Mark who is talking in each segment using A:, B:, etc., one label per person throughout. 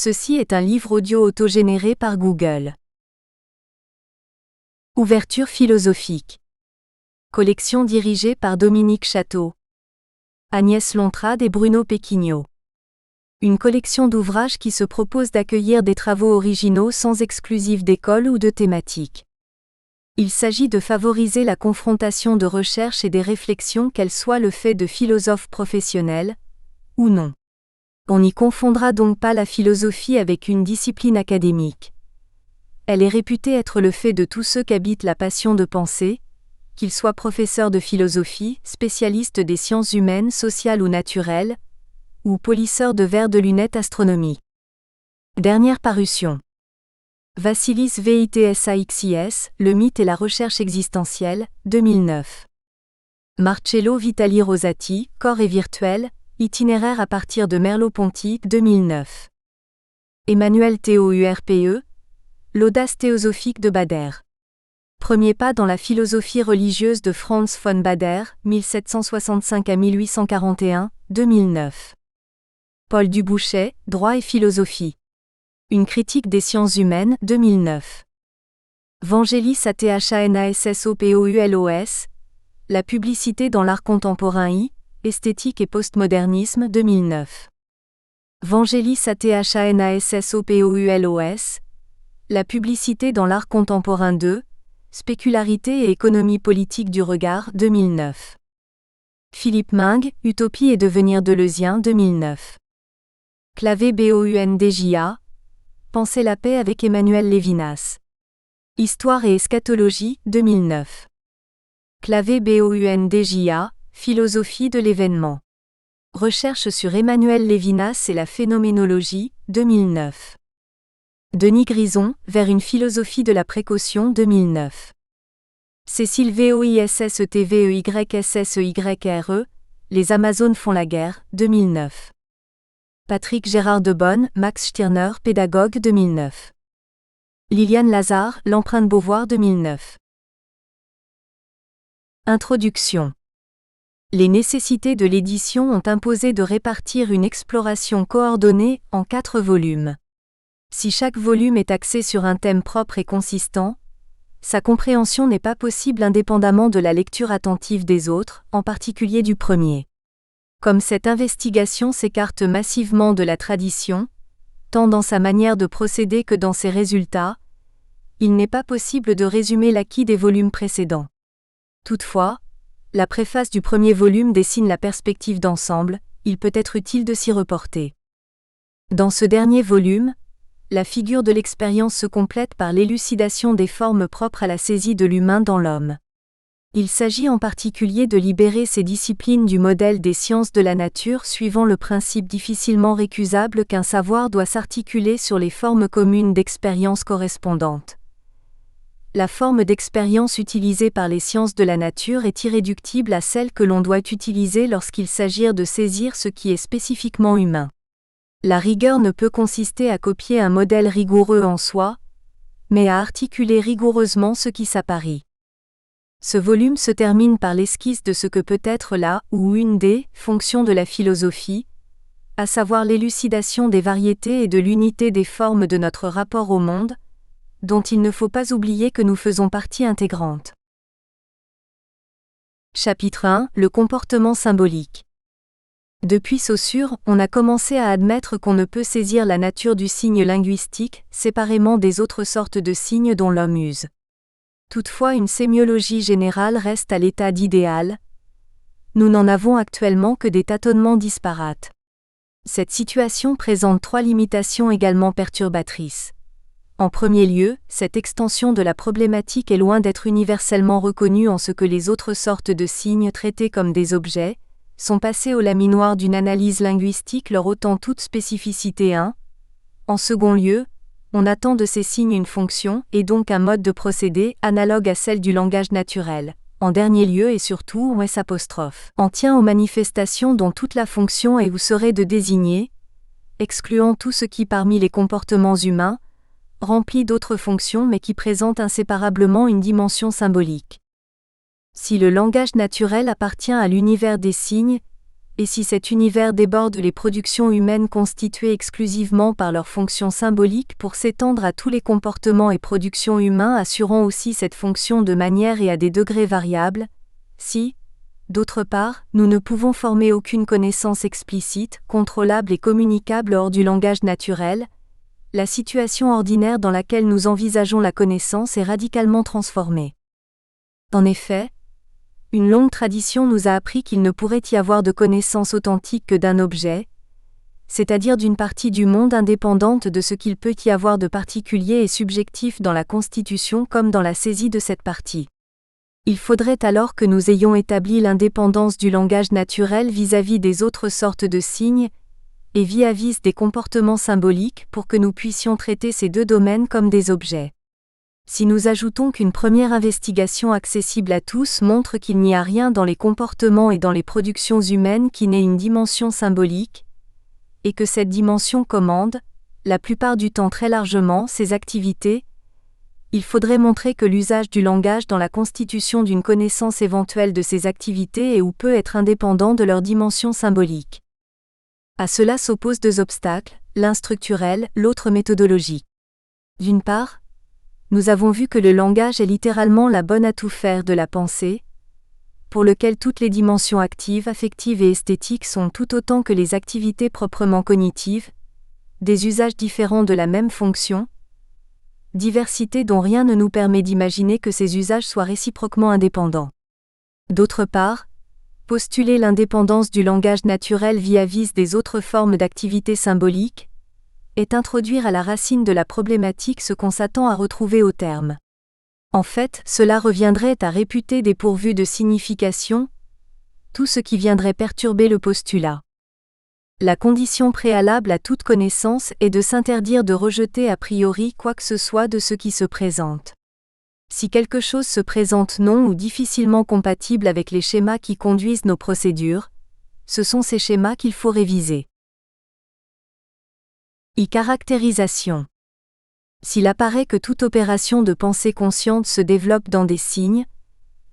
A: Ceci est un livre audio autogénéré par Google. Ouverture philosophique. Collection dirigée par Dominique Château, Agnès Lontrade et Bruno Péquignot. Une collection d'ouvrages qui se propose d'accueillir des travaux originaux sans exclusif d'école ou de thématique. Il s'agit de favoriser la confrontation de recherches et des réflexions, qu'elles soient le fait de philosophes professionnels ou non. On n'y confondra donc pas la philosophie avec une discipline académique. Elle est réputée être le fait de tous ceux qu'habite la passion de penser, qu'ils soient professeurs de philosophie, spécialistes des sciences humaines, sociales ou naturelles, ou polisseurs de verres de lunettes astronomiques. Dernière parution. Vassilis Vitsaxis, Le mythe et la recherche existentielle, 2009. Marcello Vitali Rosati, Corps et virtuel, itinéraire à partir de Merleau-Ponty, 2009. Emmanuel Théo-Urpe, L'audace théosophique de Bader. Premier pas dans la philosophie religieuse de Franz von Bader, 1765 à 1841, 2009. Paul Dubouchet, Droit et philosophie. Une critique des sciences humaines, 2009. Vangelis Athanassopulos, La publicité dans l'art contemporain I, Esthétique et postmodernisme, 2009. Vangelis Athanassopulos, La publicité dans l'art contemporain 2, Spécularité et économie politique du regard, 2009. Philippe Mingue, Utopie et devenir deleuzien, 2009. Clavé Boundja, Penser la paix avec Emmanuel Lévinas. Histoire et eschatologie, 2009. Clavé Boundja, Philosophie de l'événement. Recherche sur Emmanuel Lévinas et la phénoménologie, 2009. Denis Grison, Vers une philosophie de la précaution, 2009. Cécile Voissetvysseyre, Les Amazones font la guerre, 2009. Patrick Gérard Debonne, Max Stirner, Pédagogue, 2009. Liliane Lazare, L'empreinte Beauvoir, 2009. Introduction. Les nécessités de l'édition ont imposé de répartir une exploration coordonnée en 4 volumes. Si chaque volume est axé sur un thème propre et consistant, sa compréhension n'est pas possible indépendamment de la lecture attentive des autres, en particulier du premier. Comme cette investigation s'écarte massivement de la tradition, tant dans sa manière de procéder que dans ses résultats, il n'est pas possible de résumer l'acquis des volumes précédents. Toutefois, la préface du premier volume dessine la perspective d'ensemble, il peut être utile de s'y reporter. Dans ce dernier volume, la figure de l'expérience se complète par l'élucidation des formes propres à la saisie de l'humain dans l'homme. Il s'agit en particulier de libérer ces disciplines du modèle des sciences de la nature suivant le principe difficilement récusable qu'un savoir doit s'articuler sur les formes communes d'expérience correspondantes. La forme d'expérience utilisée par les sciences de la nature est irréductible à celle que l'on doit utiliser lorsqu'il s'agit de saisir ce qui est spécifiquement humain. La rigueur ne peut consister à copier un modèle rigoureux en soi, mais à articuler rigoureusement ce qui s'apparie. Ce volume se termine par l'esquisse de ce que peut être la ou une des fonctions de la philosophie, à savoir l'élucidation des variétés et de l'unité des formes de notre rapport au monde, dont il ne faut pas oublier que nous faisons partie intégrante. Chapitre 1 – Le comportement symbolique. Depuis Saussure, on a commencé à admettre qu'on ne peut saisir la nature du signe linguistique, séparément des autres sortes de signes dont l'homme use. Toutefois, une sémiologie générale reste à l'état d'idéal. Nous n'en avons actuellement que des tâtonnements disparates. Cette situation présente 3 limitations également perturbatrices. En premier lieu, cette extension de la problématique est loin d'être universellement reconnue en ce que les autres sortes de signes traités comme des objets sont passés au laminoir d'une analyse linguistique leur ôtant toute spécificité. En second lieu, on attend de ces signes une fonction, et donc un mode de procédé, analogue à celle du langage naturel. En dernier lieu et surtout, on en tient aux manifestations dont toute la fonction est ou serait de désigner, excluant tout ce qui parmi les comportements humains, remplit d'autres fonctions mais qui présente inséparablement une dimension symbolique. Si le langage naturel appartient à l'univers des signes, et si cet univers déborde les productions humaines constituées exclusivement par leur fonction symbolique pour s'étendre à tous les comportements et productions humains assurant aussi cette fonction de manière et à des degrés variables, si, d'autre part, nous ne pouvons former aucune connaissance explicite, contrôlable et communicable hors du langage naturel, la situation ordinaire dans laquelle nous envisageons la connaissance est radicalement transformée. En effet, une longue tradition nous a appris qu'il ne pourrait y avoir de connaissance authentique que d'un objet, c'est-à-dire d'une partie du monde indépendante de ce qu'il peut y avoir de particulier et subjectif dans la constitution comme dans la saisie de cette partie. Il faudrait alors que nous ayons établi l'indépendance du langage naturel vis-à-vis des autres sortes de signes, et vis-à-vis des comportements symboliques pour que nous puissions traiter ces deux domaines comme des objets. Si nous ajoutons qu'une première investigation accessible à tous montre qu'il n'y a rien dans les comportements et dans les productions humaines qui n'ait une dimension symbolique, et que cette dimension commande, la plupart du temps très largement, ces activités, il faudrait montrer que l'usage du langage dans la constitution d'une connaissance éventuelle de ces activités est ou peut être indépendant de leur dimension symbolique. À cela s'opposent deux obstacles, l'un structurel, l'autre méthodologique. D'une part, nous avons vu que le langage est littéralement la bonne à tout faire de la pensée, pour lequel toutes les dimensions actives, affectives et esthétiques sont tout autant que les activités proprement cognitives, des usages différents de la même fonction, diversité dont rien ne nous permet d'imaginer que ces usages soient réciproquement indépendants. D'autre part, postuler l'indépendance du langage naturel vis-à-vis des autres formes d'activité symbolique, est introduire à la racine de la problématique ce qu'on s'attend à retrouver au terme. En fait, cela reviendrait à réputer dépourvu de signification, tout ce qui viendrait perturber le postulat. La condition préalable à toute connaissance est de s'interdire de rejeter a priori quoi que ce soit de ce qui se présente. Si quelque chose se présente non ou difficilement compatible avec les schémas qui conduisent nos procédures, ce sont ces schémas qu'il faut réviser. Caractérisation. S'il apparaît que toute opération de pensée consciente se développe dans des signes,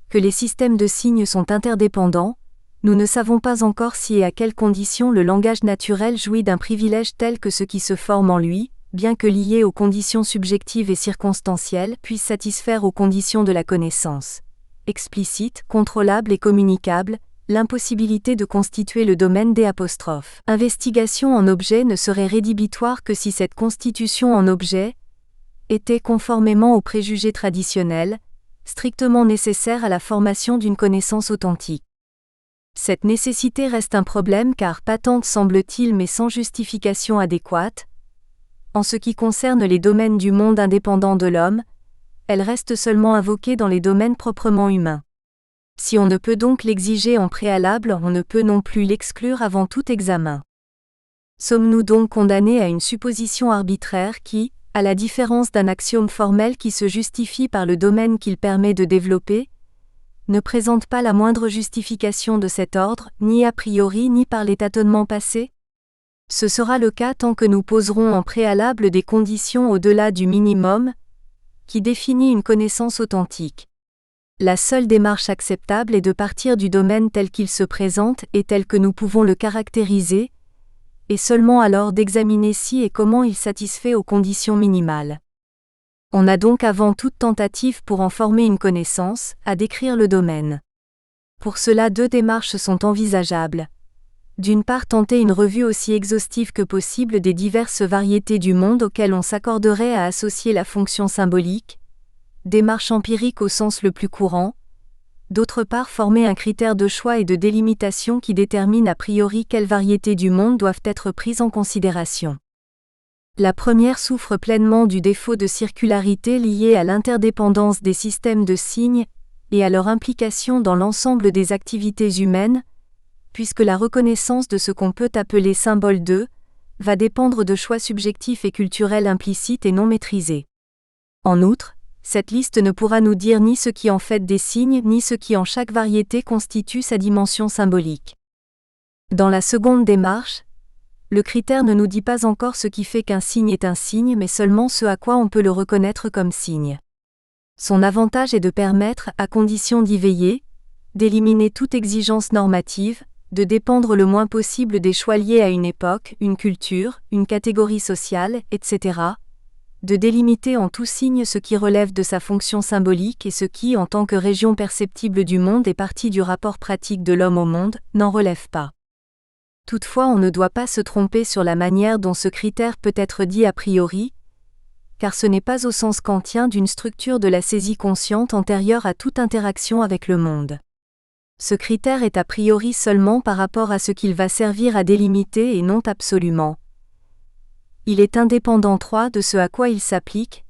A: que les systèmes de signes sont interdépendants, nous ne savons pas encore si et à quelles conditions le langage naturel jouit d'un privilège tel que ce qui se forme en lui, bien que lié aux conditions subjectives et circonstancielles, puisse satisfaire aux conditions de la connaissance. Explicite, contrôlable et communicable, l'impossibilité de constituer le domaine des apostrophes. Investigation en objet ne serait rédhibitoire que si cette constitution en objet était conformément aux préjugés traditionnels, strictement nécessaire à la formation d'une connaissance authentique. Cette nécessité reste un problème car patente semble-t-il mais sans justification adéquate. En ce qui concerne les domaines du monde indépendant de l'homme, elle reste seulement invoquée dans les domaines proprement humains. Si on ne peut donc l'exiger en préalable, on ne peut non plus l'exclure avant tout examen. Sommes-nous donc condamnés à une supposition arbitraire qui, à la différence d'un axiome formel qui se justifie par le domaine qu'il permet de développer, ne présente pas la moindre justification de cet ordre, ni a priori ni par les tâtonnements passés? Ce sera le cas tant que nous poserons en préalable des conditions au-delà du minimum, qui définit une connaissance authentique. La seule démarche acceptable est de partir du domaine tel qu'il se présente et tel que nous pouvons le caractériser, et seulement alors d'examiner si et comment il satisfait aux conditions minimales. On a donc avant toute tentative pour en former une connaissance, à décrire le domaine. Pour cela deux démarches sont envisageables. D'une part tenter une revue aussi exhaustive que possible des diverses variétés du monde auxquelles on s'accorderait à associer la fonction symbolique, démarche empirique au sens le plus courant. D'autre part former un critère de choix et de délimitation qui détermine a priori quelles variétés du monde doivent être prises en considération. La première souffre pleinement du défaut de circularité lié à l'interdépendance des systèmes de signes et à leur implication dans l'ensemble des activités humaines, puisque la reconnaissance de ce qu'on peut appeler symbole va dépendre de choix subjectifs et culturels implicites et non maîtrisés. En outre, cette liste ne pourra nous dire ni ce qui en fait des signes ni ce qui en chaque variété constitue sa dimension symbolique. Dans la seconde démarche, le critère ne nous dit pas encore ce qui fait qu'un signe est un signe mais seulement ce à quoi on peut le reconnaître comme signe. Son avantage est de permettre, à condition d'y veiller, d'éliminer toute exigence normative, de dépendre le moins possible des choix liés à une époque, une culture, une catégorie sociale, etc., de délimiter en tout signe ce qui relève de sa fonction symbolique et ce qui, en tant que région perceptible du monde et partie du rapport pratique de l'homme au monde, n'en relève pas. Toutefois, on ne doit pas se tromper sur la manière dont ce critère peut être dit a priori, car ce n'est pas au sens kantien d'une structure de la saisie consciente antérieure à toute interaction avec le monde. Ce critère est a priori seulement par rapport à ce qu'il va servir à délimiter et non absolument. Il est indépendant de ce à quoi il s'applique,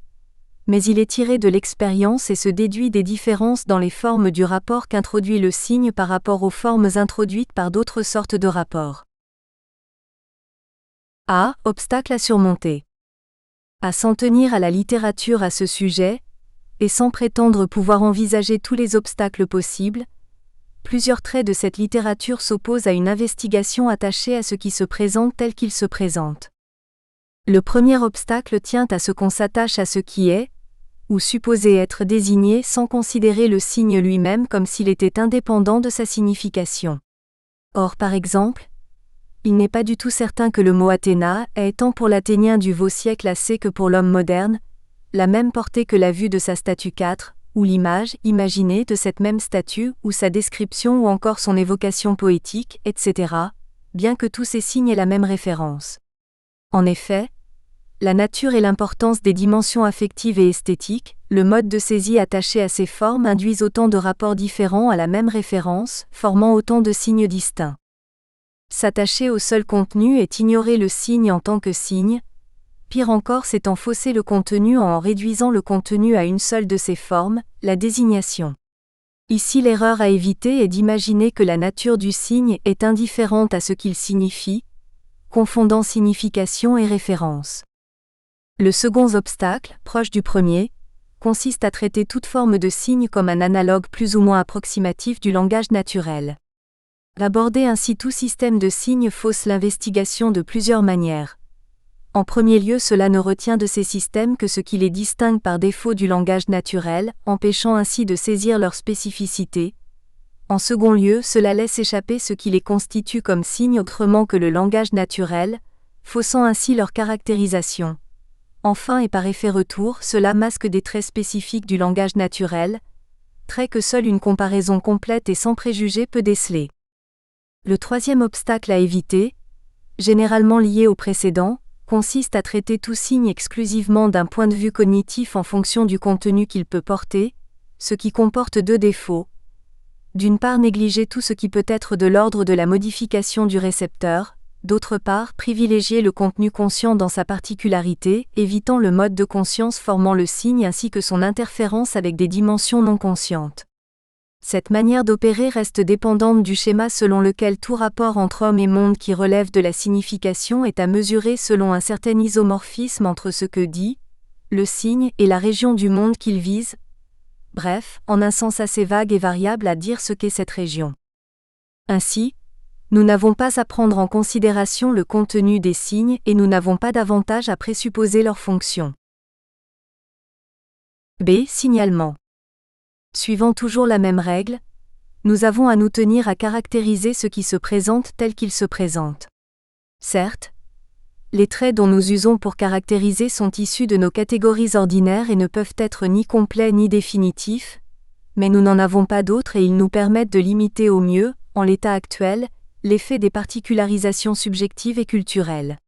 A: mais il est tiré de l'expérience et se déduit des différences dans les formes du rapport qu'introduit le signe par rapport aux formes introduites par d'autres sortes de rapports. A. Obstacle à surmonter. À s'en tenir à la littérature à ce sujet, et sans prétendre pouvoir envisager tous les obstacles possibles, plusieurs traits de cette littérature s'opposent à une investigation attachée à ce qui se présente tel qu'il se présente. Le premier obstacle tient à ce qu'on s'attache à ce qui est, ou supposé être désigné sans considérer le signe lui-même comme s'il était indépendant de sa signification. Or, par exemple, il n'est pas du tout certain que le mot Athéna ait tant pour l'Athénien du Vau siècle AC que pour l'homme moderne, la même portée que la vue de sa statue 4, ou l'image imaginée de cette même statue, ou sa description ou encore son évocation poétique, etc., bien que tous ces signes aient la même référence. En effet, la nature et l'importance des dimensions affectives et esthétiques, le mode de saisie attaché à ces formes induisent autant de rapports différents à la même référence, formant autant de signes distincts. S'attacher au seul contenu est ignorer le signe en tant que signe, pire encore c'est en fausser le contenu en réduisant le contenu à une seule de ses formes, la désignation. Ici l'erreur à éviter est d'imaginer que la nature du signe est indifférente à ce qu'il signifie, confondant signification et référence. Le second obstacle, proche du premier, consiste à traiter toute forme de signe comme un analogue plus ou moins approximatif du langage naturel. Aborder ainsi tout système de signes fausse l'investigation de plusieurs manières. En premier lieu, cela ne retient de ces systèmes que ce qui les distingue par défaut du langage naturel, empêchant ainsi de saisir leur spécificité. En second lieu, cela laisse échapper ce qui les constitue comme signes autrement que le langage naturel, faussant ainsi leur caractérisation. Enfin et par effet retour, cela masque des traits spécifiques du langage naturel, traits que seule une comparaison complète et sans préjugés peut déceler. Le troisième obstacle à éviter, généralement lié au précédent, consiste à traiter tout signe exclusivement d'un point de vue cognitif en fonction du contenu qu'il peut porter, ce qui comporte deux défauts. D'une part, négliger tout ce qui peut être de l'ordre de la modification du récepteur, d'autre part, privilégier le contenu conscient dans sa particularité, évitant le mode de conscience formant le signe ainsi que son interférence avec des dimensions non conscientes. Cette manière d'opérer reste dépendante du schéma selon lequel tout rapport entre homme et monde qui relève de la signification est à mesurer selon un certain isomorphisme entre ce que dit le signe et la région du monde qu'il vise, bref, en un sens assez vague et variable à dire ce qu'est cette région. Ainsi, nous n'avons pas à prendre en considération le contenu des signes et nous n'avons pas davantage à présupposer leur fonction. B. Signalement. Suivant toujours la même règle, nous avons à nous tenir à caractériser ce qui se présente tel qu'il se présente. Certes, les traits dont nous usons pour caractériser sont issus de nos catégories ordinaires et ne peuvent être ni complets ni définitifs, mais nous n'en avons pas d'autres et ils nous permettent de limiter au mieux, en l'état actuel, l'effet des particularisations subjectives et culturelles.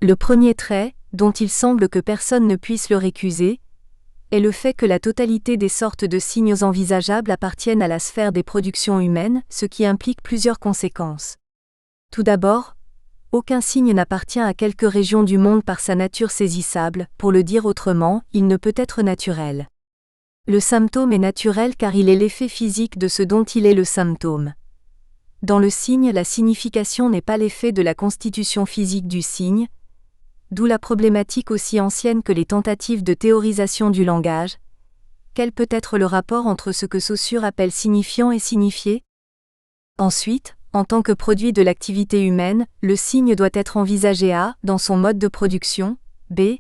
A: Le premier trait, dont il semble que personne ne puisse le récuser, est le fait que la totalité des sortes de signes envisageables appartiennent à la sphère des productions humaines, ce qui implique plusieurs conséquences. Tout d'abord, aucun signe n'appartient à quelque région du monde par sa nature saisissable, pour le dire autrement, il ne peut être naturel. Le symptôme est naturel car il est l'effet physique de ce dont il est le symptôme. Dans le signe, la signification n'est pas l'effet de la constitution physique du signe, d'où la problématique aussi ancienne que les tentatives de théorisation du langage. Quel peut être le rapport entre ce que Saussure appelle signifiant et signifié ? Ensuite, en tant que produit de l'activité humaine, le signe doit être envisagé A, dans son mode de production, B,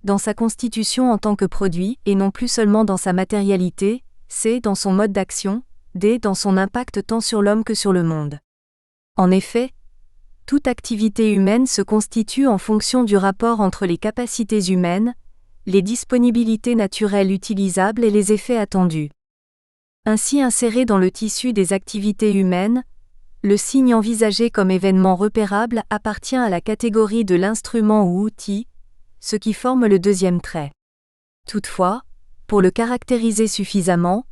A: dans sa constitution en tant que produit, et non plus seulement dans sa matérialité, C, dans son mode d'action, D, dans son impact tant sur l'homme que sur le monde. En effet, toute activité humaine se constitue en fonction du rapport entre les capacités humaines, les disponibilités naturelles utilisables et les effets attendus. Ainsi inséré dans le tissu des activités humaines, le signe envisagé comme événement repérable appartient à la catégorie de l'instrument ou outil, ce qui forme le deuxième trait. Toutefois, pour le caractériser suffisamment,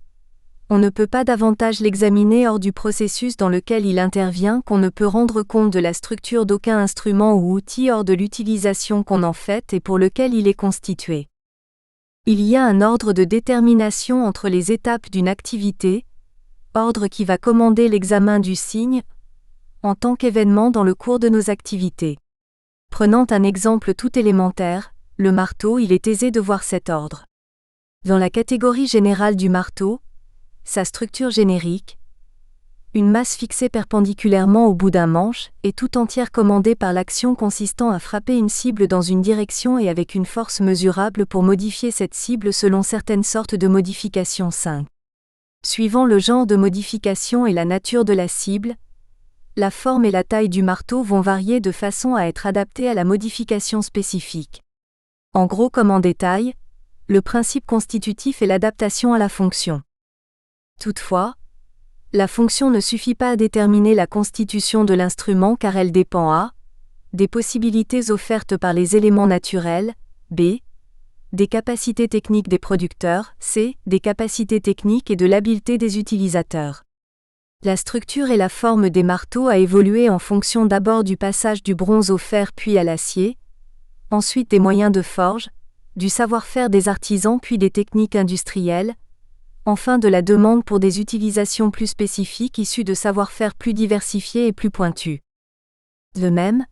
A: on ne peut pas davantage l'examiner hors du processus dans lequel il intervient qu'on ne peut rendre compte de la structure d'aucun instrument ou outil hors de l'utilisation qu'on en fait et pour lequel il est constitué. Il y a un ordre de détermination entre les étapes d'une activité, ordre qui va commander l'examen du signe en tant qu'événement dans le cours de nos activités. Prenant un exemple tout élémentaire, le marteau, il est aisé de voir cet ordre. Dans la catégorie générale du marteau, sa structure générique, une masse fixée perpendiculairement au bout d'un manche, est tout entière commandée par l'action consistant à frapper une cible dans une direction et avec une force mesurable pour modifier cette cible selon certaines sortes de modifications 5. Suivant le genre de modification et la nature de la cible, la forme et la taille du marteau vont varier de façon à être adaptées à la modification spécifique. En gros comme en détail, le principe constitutif est l'adaptation à la fonction. Toutefois, la fonction ne suffit pas à déterminer la constitution de l'instrument car elle dépend a. Des possibilités offertes par les éléments naturels, b. Des capacités techniques des producteurs, c. Des capacités techniques et de l'habileté des utilisateurs. La structure et la forme des marteaux a évolué en fonction d'abord du passage du bronze au fer puis à l'acier, ensuite des moyens de forge, du savoir-faire des artisans puis des techniques industrielles, enfin de la demande pour des utilisations plus spécifiques issues de savoir-faire plus diversifiés et plus pointus. De même,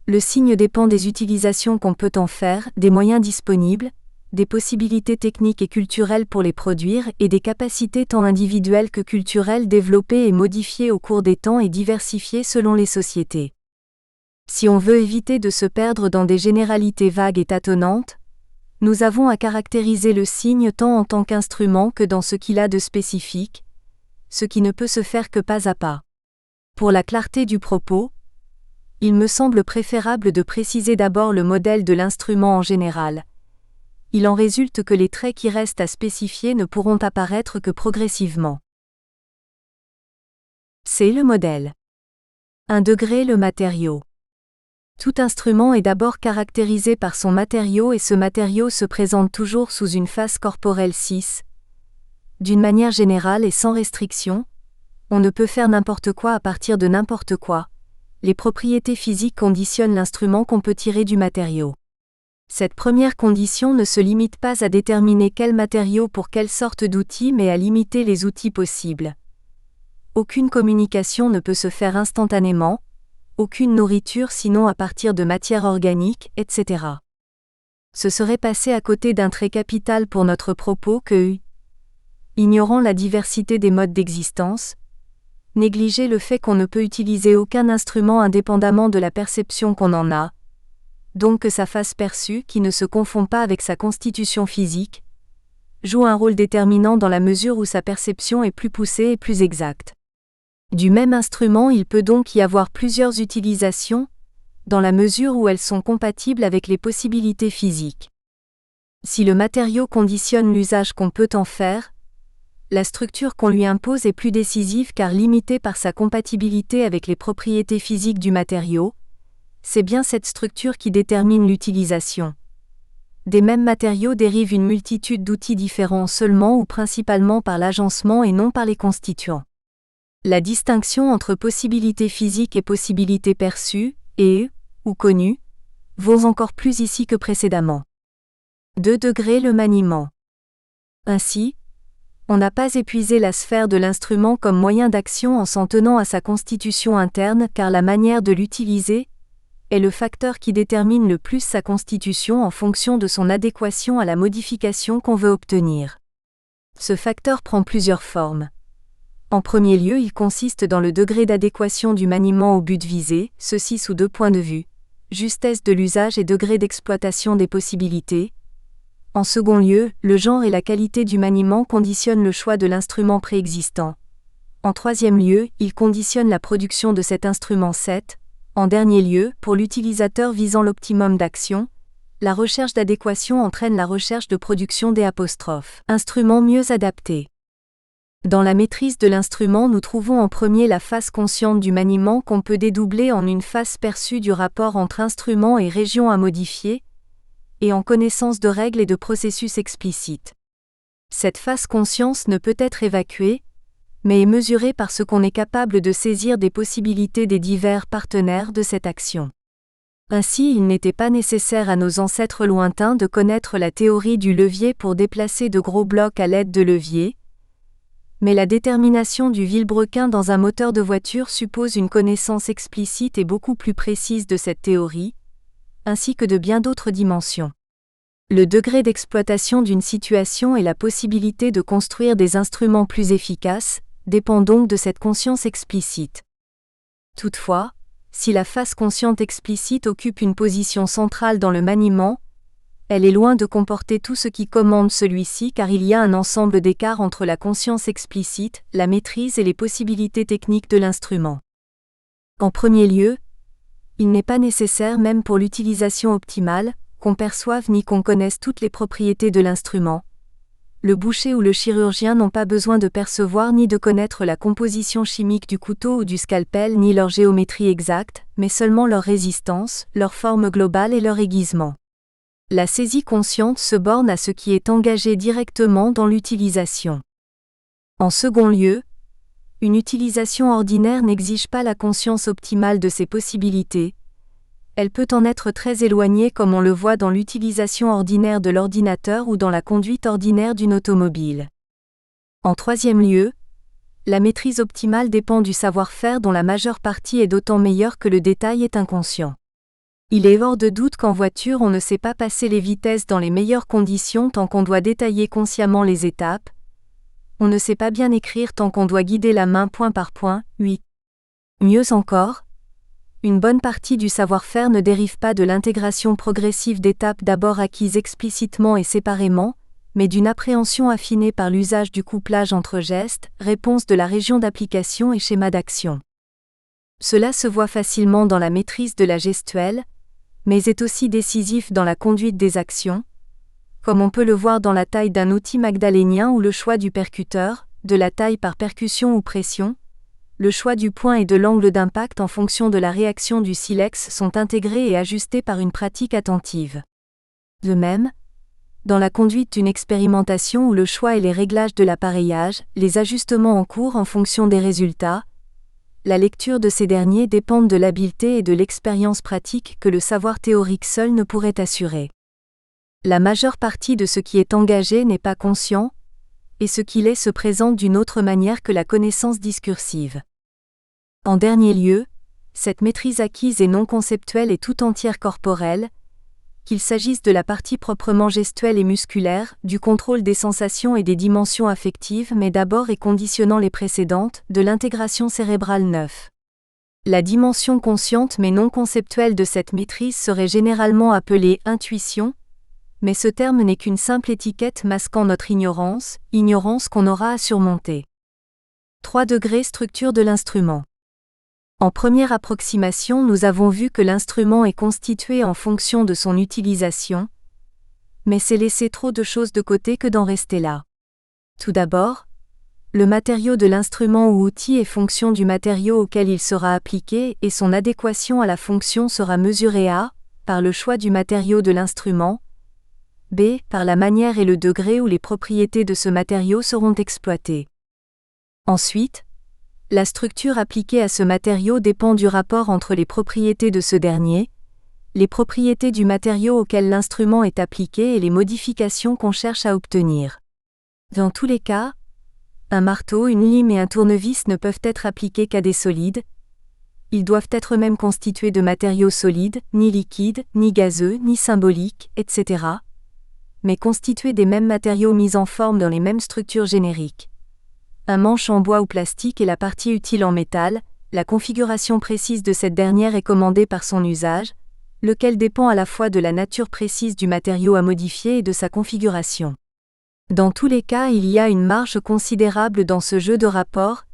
A: le signe dépend des utilisations qu'on peut en faire, des moyens disponibles, des possibilités techniques et culturelles pour les produire et des capacités tant individuelles que culturelles développées et modifiées au cours des temps et diversifiées selon les sociétés. Si on veut éviter de se perdre dans des généralités vagues et tâtonnantes, nous avons à caractériser le signe tant en tant qu'instrument que dans ce qu'il a de spécifique, ce qui ne peut se faire que pas à pas. Pour la clarté du propos, il me semble préférable de préciser d'abord le modèle de l'instrument en général. Il en résulte que les traits qui restent à spécifier ne pourront apparaître que progressivement. C'est le modèle. 1 degré le matériau. Tout instrument est d'abord caractérisé par son matériau et ce matériau se présente toujours sous une face corporelle 6. D'une manière générale et sans restriction, on ne peut faire n'importe quoi à partir de n'importe quoi. Les propriétés physiques conditionnent l'instrument qu'on peut tirer du matériau. Cette première condition ne se limite pas à déterminer quel matériau pour quelle sorte d'outil mais à limiter les outils possibles. Aucune communication ne peut se faire instantanément, aucune nourriture sinon à partir de matière organique, etc. Ce serait passer à côté d'un trait capital pour notre propos que, ignorant la diversité des modes d'existence, négliger le fait qu'on ne peut utiliser aucun instrument indépendamment de la perception qu'on en a, donc que sa face perçue, qui ne se confond pas avec sa constitution physique, joue un rôle déterminant dans la mesure où sa perception est plus poussée et plus exacte. Du même instrument, il peut donc y avoir plusieurs utilisations, dans la mesure où elles sont compatibles avec les possibilités physiques. Si le matériau conditionne l'usage qu'on peut en faire, la structure qu'on lui impose est plus décisive car limitée par sa compatibilité avec les propriétés physiques du matériau, c'est bien cette structure qui détermine l'utilisation. Des mêmes matériaux dérivent une multitude d'outils différents seulement ou principalement par l'agencement et non par les constituants. La distinction entre possibilité physique et possibilité perçue, ou connue, vaut encore plus ici que précédemment. 2 degrés le maniement. Ainsi, on n'a pas épuisé la sphère de l'instrument comme moyen d'action en s'en tenant à sa constitution interne car la manière de l'utiliser est le facteur qui détermine le plus sa constitution en fonction de son adéquation à la modification qu'on veut obtenir. Ce facteur prend plusieurs formes. En premier lieu, il consiste dans le degré d'adéquation du maniement au but visé, ceci sous 2 points de vue, justesse de l'usage et degré d'exploitation des possibilités. En second lieu, le genre et la qualité du maniement conditionnent le choix de l'instrument préexistant. En troisième lieu, il conditionne la production de cet instrument 7. En dernier lieu, pour l'utilisateur visant l'optimum d'action, la recherche d'adéquation entraîne la recherche de production des instruments mieux adaptés. Dans la maîtrise de l'instrument, nous trouvons en premier la phase consciente du maniement qu'on peut dédoubler en une phase perçue du rapport entre instrument et région à modifier, et en connaissance de règles et de processus explicites. Cette phase conscience ne peut être évacuée, mais est mesurée par ce qu'on est capable de saisir des possibilités des divers partenaires de cette action. Ainsi, il n'était pas nécessaire à nos ancêtres lointains de connaître la théorie du levier pour déplacer de gros blocs à l'aide de leviers, mais la détermination du vilebrequin dans un moteur de voiture suppose une connaissance explicite et beaucoup plus précise de cette théorie, ainsi que de bien d'autres dimensions. Le degré d'exploitation d'une situation et la possibilité de construire des instruments plus efficaces dépend donc de cette conscience explicite. Toutefois, si la phase consciente explicite occupe une position centrale dans le maniement, elle est loin de comporter tout ce qui commande celui-ci car il y a un ensemble d'écarts entre la conscience explicite, la maîtrise et les possibilités techniques de l'instrument. En premier lieu, il n'est pas nécessaire même pour l'utilisation optimale, qu'on perçoive ni qu'on connaisse toutes les propriétés de l'instrument. Le boucher ou le chirurgien n'ont pas besoin de percevoir ni de connaître la composition chimique du couteau ou du scalpel ni leur géométrie exacte, mais seulement leur résistance, leur forme globale et leur aiguisement. La saisie consciente se borne à ce qui est engagé directement dans l'utilisation. En second lieu, une utilisation ordinaire n'exige pas la conscience optimale de ses possibilités. Elle peut en être très éloignée comme on le voit dans l'utilisation ordinaire de l'ordinateur ou dans la conduite ordinaire d'une automobile. En troisième lieu, la maîtrise optimale dépend du savoir-faire dont la majeure partie est d'autant meilleure que le détail est inconscient. Il est hors de doute qu'en voiture on ne sait pas passer les vitesses dans les meilleures conditions tant qu'on doit détailler consciemment les étapes. On ne sait pas bien écrire tant qu'on doit guider la main point par point. 8. Mieux encore, une bonne partie du savoir-faire ne dérive pas de l'intégration progressive d'étapes d'abord acquises explicitement et séparément, mais d'une appréhension affinée par l'usage du couplage entre gestes, réponses de la région d'application et schémas d'action. Cela se voit facilement dans la maîtrise de la gestuelle, mais est aussi décisif dans la conduite des actions, comme on peut le voir dans la taille d'un outil magdalénien ou le choix du percuteur, de la taille par percussion ou pression, le choix du point et de l'angle d'impact en fonction de la réaction du silex sont intégrés et ajustés par une pratique attentive. De même, dans la conduite d'une expérimentation où le choix et les réglages de l'appareillage, les ajustements en cours en fonction des résultats, la lecture de ces derniers dépendent de l'habileté et de l'expérience pratique que le savoir théorique seul ne pourrait assurer. La majeure partie de ce qui est engagé n'est pas conscient, et ce qu'il est se présente d'une autre manière que la connaissance discursive. En dernier lieu, cette maîtrise acquise et non conceptuelle est tout entière corporelle, qu'il s'agisse de la partie proprement gestuelle et musculaire, du contrôle des sensations et des dimensions affectives mais d'abord et conditionnant les précédentes, de l'intégration cérébrale 9. La dimension consciente mais non conceptuelle de cette maîtrise serait généralement appelée intuition, mais ce terme n'est qu'une simple étiquette masquant notre ignorance qu'on aura à surmonter. 3 degrés structure de l'instrument. En première approximation, nous avons vu que l'instrument est constitué en fonction de son utilisation, mais c'est laisser trop de choses de côté que d'en rester là. Tout d'abord, le matériau de l'instrument ou outil est fonction du matériau auquel il sera appliqué et son adéquation à la fonction sera mesurée a, par le choix du matériau de l'instrument, b, par la manière et le degré où les propriétés de ce matériau seront exploitées. Ensuite, la structure appliquée à ce matériau dépend du rapport entre les propriétés de ce dernier, les propriétés du matériau auquel l'instrument est appliqué et les modifications qu'on cherche à obtenir. Dans tous les cas, un marteau, une lime et un tournevis ne peuvent être appliqués qu'à des solides. Ils doivent être eux-mêmes constitués de matériaux solides, ni liquides, ni gazeux, ni symboliques, etc., mais constitués des mêmes matériaux mis en forme dans les mêmes structures génériques. Un manche en bois ou plastique est la partie utile en métal, la configuration précise de cette dernière est commandée par son usage, lequel dépend à la fois de la nature précise du matériau à modifier et de sa configuration. Dans tous les cas, il y a une marge considérable dans ce jeu de rapports,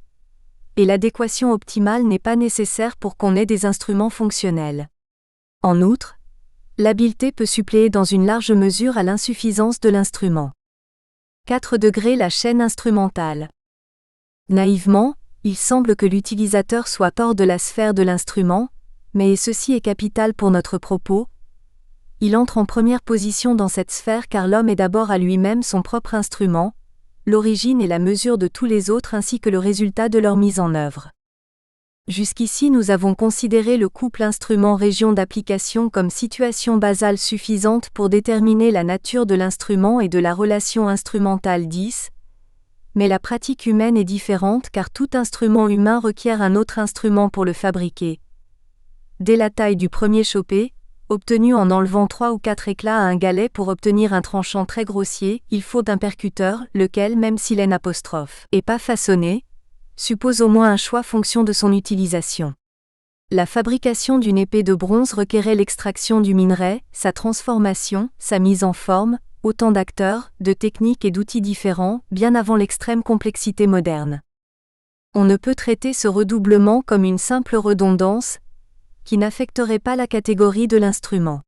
A: et l'adéquation optimale n'est pas nécessaire pour qu'on ait des instruments fonctionnels. En outre, l'habileté peut suppléer dans une large mesure à l'insuffisance de l'instrument. 4 degrés la chaîne instrumentale. Naïvement, il semble que l'utilisateur soit hors de la sphère de l'instrument, mais ceci est capital pour notre propos. Il entre en première position dans cette sphère car l'homme est d'abord à lui-même son propre instrument, l'origine et la mesure de tous les autres ainsi que le résultat de leur mise en œuvre. Jusqu'ici nous avons considéré le couple instrument-région d'application comme situation basale suffisante pour déterminer la nature de l'instrument et de la relation instrumentale 10, mais la pratique humaine est différente car tout instrument humain requiert un autre instrument pour le fabriquer. Dès la taille du premier chopé, obtenu en enlevant 3 ou 4 éclats à un galet pour obtenir un tranchant très grossier, il faut un percuteur, lequel, même s'il est pas façonné, suppose au moins un choix fonction de son utilisation. La fabrication d'une épée de bronze requérait l'extraction du minerai, sa transformation, sa mise en forme, autant d'acteurs, de techniques et d'outils différents, bien avant l'extrême complexité moderne. On ne peut traiter ce redoublement comme une simple redondance, qui n'affecterait pas la catégorie de l'instrument.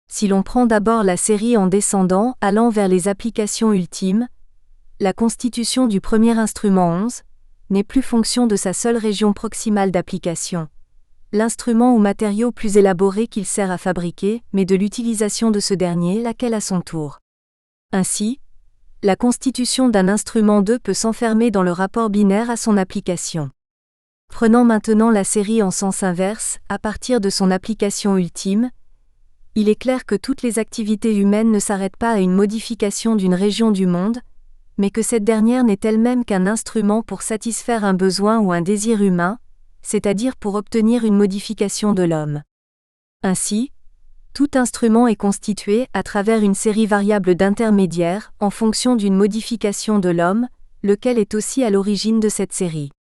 A: Si l'on prend d'abord la série en descendant, allant vers les applications ultimes, la constitution du premier instrument 11 n'est plus fonction de sa seule région proximale d'application, l'instrument ou matériau plus élaboré qu'il sert à fabriquer, mais de l'utilisation de ce dernier, laquelle à son tour. Ainsi, la constitution d'un instrument 2 peut s'enfermer dans le rapport binaire à son application. Prenant maintenant la série en sens inverse, à partir de son application ultime, il est clair que toutes les activités humaines ne s'arrêtent pas à une modification d'une région du monde, mais que cette dernière n'est elle-même qu'un instrument pour satisfaire un besoin ou un désir humain, c'est-à-dire pour obtenir une modification de l'homme. Ainsi, tout instrument est constitué à travers une série variable d'intermédiaires en fonction d'une modification de l'homme, lequel est aussi à l'origine de cette série.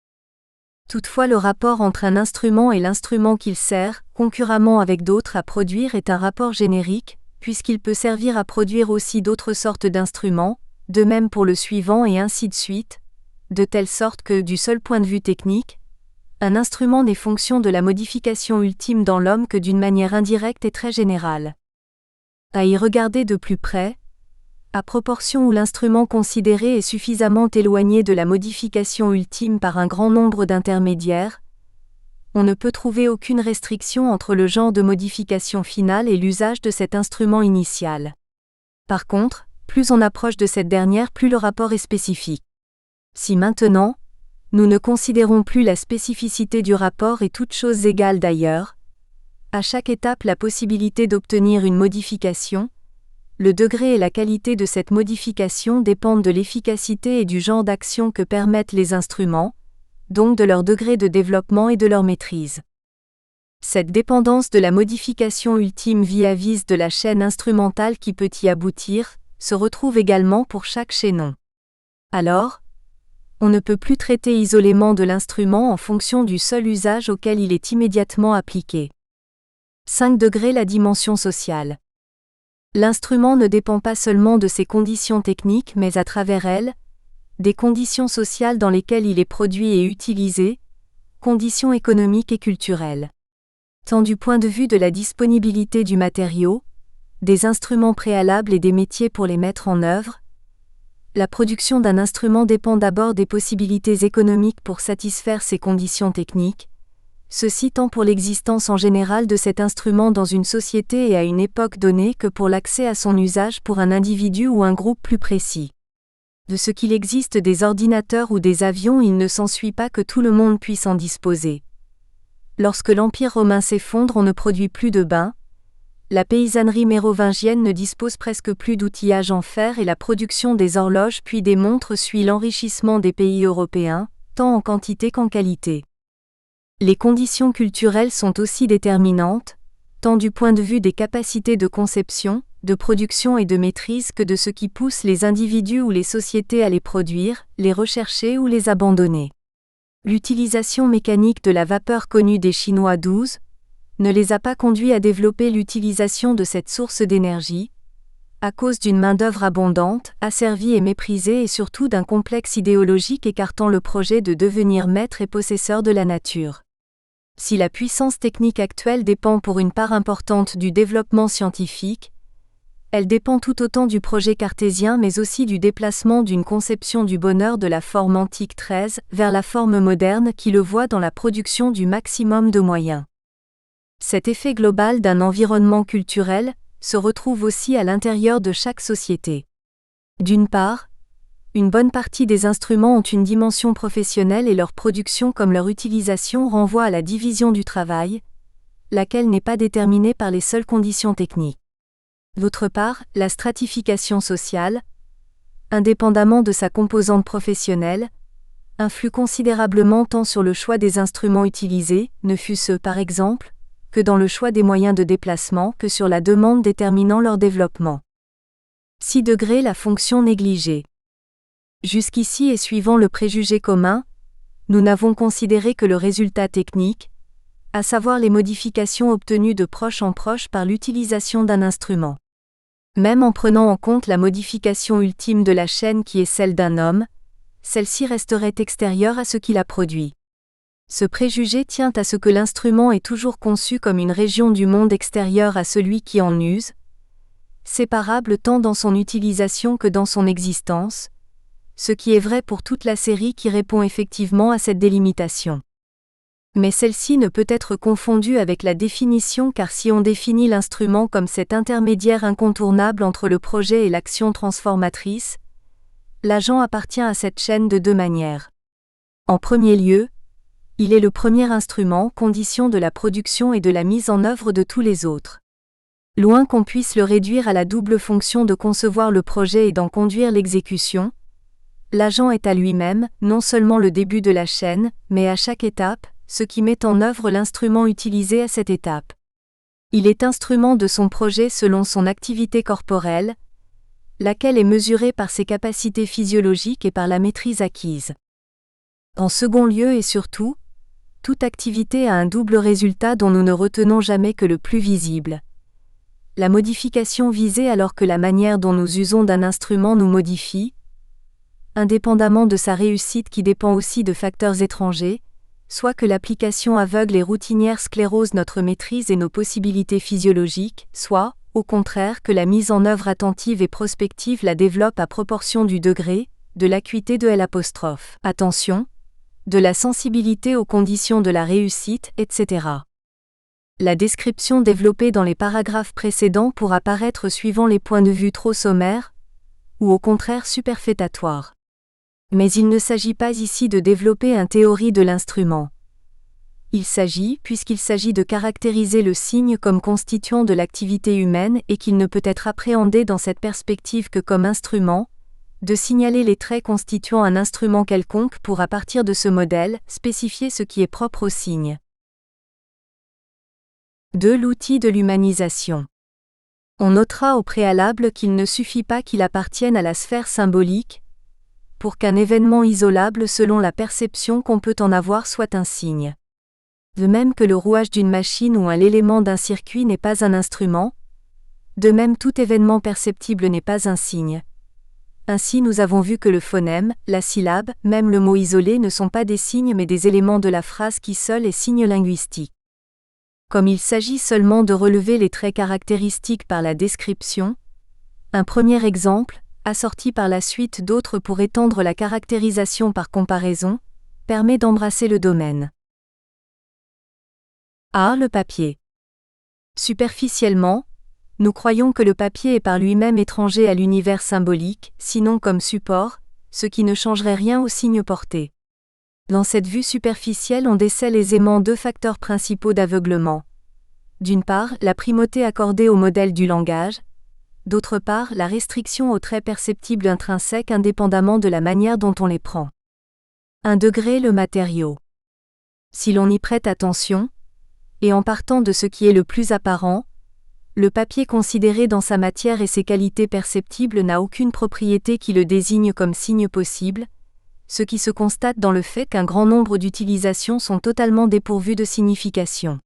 A: Toutefois le rapport entre un instrument et l'instrument qu'il sert, concurremment avec d'autres à produire est un rapport générique, puisqu'il peut servir à produire aussi d'autres sortes d'instruments, de même pour le suivant et ainsi de suite, de telle sorte que, du seul point de vue technique, un instrument n'est fonction de la modification ultime dans l'homme que d'une manière indirecte et très générale. À y regarder de plus près, à proportion où l'instrument considéré est suffisamment éloigné de la modification ultime par un grand nombre d'intermédiaires, on ne peut trouver aucune restriction entre le genre de modification finale et l'usage de cet instrument initial. Par contre, plus on approche de cette dernière, plus le rapport est spécifique. Si maintenant, nous ne considérons plus la spécificité du rapport et toutes choses égales d'ailleurs, à chaque étape la possibilité d'obtenir une modification, le degré et la qualité de cette modification dépendent de l'efficacité et du genre d'action que permettent les instruments, donc de leur degré de développement et de leur maîtrise. Cette dépendance de la modification ultime vis-à-vis de la chaîne instrumentale qui peut y aboutir, se retrouve également pour chaque chaînon. Alors, on ne peut plus traiter isolément de l'instrument en fonction du seul usage auquel il est immédiatement appliqué. 5 degrés la dimension sociale. L'instrument ne dépend pas seulement de ses conditions techniques mais à travers elles, des conditions sociales dans lesquelles il est produit et utilisé, conditions économiques et culturelles. Tant du point de vue de la disponibilité du matériau, des instruments préalables et des métiers pour les mettre en œuvre, la production d'un instrument dépend d'abord des possibilités économiques pour satisfaire ces conditions techniques, ceci tant pour l'existence en général de cet instrument dans une société et à une époque donnée que pour l'accès à son usage pour un individu ou un groupe plus précis. De ce qu'il existe des ordinateurs ou des avions, il ne s'ensuit pas que tout le monde puisse en disposer. Lorsque l'Empire romain s'effondre, on ne produit plus de bains, la paysannerie mérovingienne ne dispose presque plus d'outillage en fer et la production des horloges puis des montres suit l'enrichissement des pays européens, tant en quantité qu'en qualité. Les conditions culturelles sont aussi déterminantes, tant du point de vue des capacités de conception, de production et de maîtrise que de ce qui pousse les individus ou les sociétés à les produire, les rechercher ou les abandonner. L'utilisation mécanique de la vapeur connue des Chinois 12 ne les a pas conduits à développer l'utilisation de cette source d'énergie, à cause d'une main-d'œuvre abondante, asservie et méprisée et surtout d'un complexe idéologique écartant le projet de devenir maître et possesseur de la nature. Si la puissance technique actuelle dépend pour une part importante du développement scientifique, elle dépend tout autant du projet cartésien mais aussi du déplacement d'une conception du bonheur de la forme antique 13 vers la forme moderne qui le voit dans la production du maximum de moyens. Cet effet global d'un environnement culturel se retrouve aussi à l'intérieur de chaque société. D'une part, une bonne partie des instruments ont une dimension professionnelle et leur production comme leur utilisation renvoie à la division du travail, laquelle n'est pas déterminée par les seules conditions techniques. D'autre part, la stratification sociale, indépendamment de sa composante professionnelle, influe considérablement tant sur le choix des instruments utilisés, ne fût-ce par exemple, que dans le choix des moyens de déplacement que sur la demande déterminant leur développement. 6 degrés la fonction négligée. Jusqu'ici et suivant le préjugé commun, nous n'avons considéré que le résultat technique, à savoir les modifications obtenues de proche en proche par l'utilisation d'un instrument. Même en prenant en compte la modification ultime de la chaîne qui est celle d'un homme, celle-ci resterait extérieure à ce qui l'a produit. Ce préjugé tient à ce que l'instrument est toujours conçu comme une région du monde extérieure à celui qui en use, séparable tant dans son utilisation que dans son existence, ce qui est vrai pour toute la série qui répond effectivement à cette délimitation. Mais celle-ci ne peut être confondue avec la définition car si on définit l'instrument comme cet intermédiaire incontournable entre le projet et l'action transformatrice, l'agent appartient à cette chaîne de 2 manières. En premier lieu, il est le premier instrument, condition de la production et de la mise en œuvre de tous les autres. Loin qu'on puisse le réduire à la double fonction de concevoir le projet et d'en conduire l'exécution, l'agent est à lui-même, non seulement le début de la chaîne, mais à chaque étape, ce qui met en œuvre l'instrument utilisé à cette étape. Il est instrument de son projet selon son activité corporelle, laquelle est mesurée par ses capacités physiologiques et par la maîtrise acquise. En second lieu et surtout, toute activité a un double résultat dont nous ne retenons jamais que le plus visible. La modification visée alors que la manière dont nous usons d'un instrument nous modifie, indépendamment de sa réussite qui dépend aussi de facteurs étrangers, soit que l'application aveugle et routinière sclérose notre maîtrise et nos possibilités physiologiques, soit, au contraire, que la mise en œuvre attentive et prospective la développe à proportion du degré, de l'acuité de L'. Attention, de la sensibilité aux conditions de la réussite, etc. La description développée dans les paragraphes précédents pourra paraître suivant les points de vue trop sommaires, ou au contraire superfétatoires. Mais il ne s'agit pas ici de développer une théorie de l'instrument. Il s'agit, puisqu'il s'agit de caractériser le signe comme constituant de l'activité humaine et qu'il ne peut être appréhendé dans cette perspective que comme instrument, de signaler les traits constituant un instrument quelconque pour à partir de ce modèle, spécifier ce qui est propre au signe. 2. L'outil de l'humanisation. On notera au préalable qu'il ne suffit pas qu'il appartienne à la sphère symbolique, pour qu'un événement isolable selon la perception qu'on peut en avoir soit un signe. De même que le rouage d'une machine ou l'élément d'un circuit n'est pas un instrument, de même tout événement perceptible n'est pas un signe. Ainsi nous avons vu que le phonème, la syllabe, même le mot isolé ne sont pas des signes mais des éléments de la phrase qui seul est signe linguistique. Comme il s'agit seulement de relever les traits caractéristiques par la description, un premier exemple, assorti par la suite d'autres pour étendre la caractérisation par comparaison, permet d'embrasser le domaine. A. Le papier. Superficiellement, nous croyons que le papier est par lui-même étranger à l'univers symbolique, sinon comme support, ce qui ne changerait rien au signe porté. Dans cette vue superficielle on décèle aisément 2 facteurs principaux d'aveuglement. D'une part, la primauté accordée au modèle du langage, d'autre part, la restriction aux traits perceptibles intrinsèques indépendamment de la manière dont on les prend. 1 degré le matériau. Si l'on y prête attention, et en partant de ce qui est le plus apparent, le papier considéré dans sa matière et ses qualités perceptibles n'a aucune propriété qui le désigne comme signe possible, ce qui se constate dans le fait qu'un grand nombre d'utilisations sont totalement dépourvues de signification.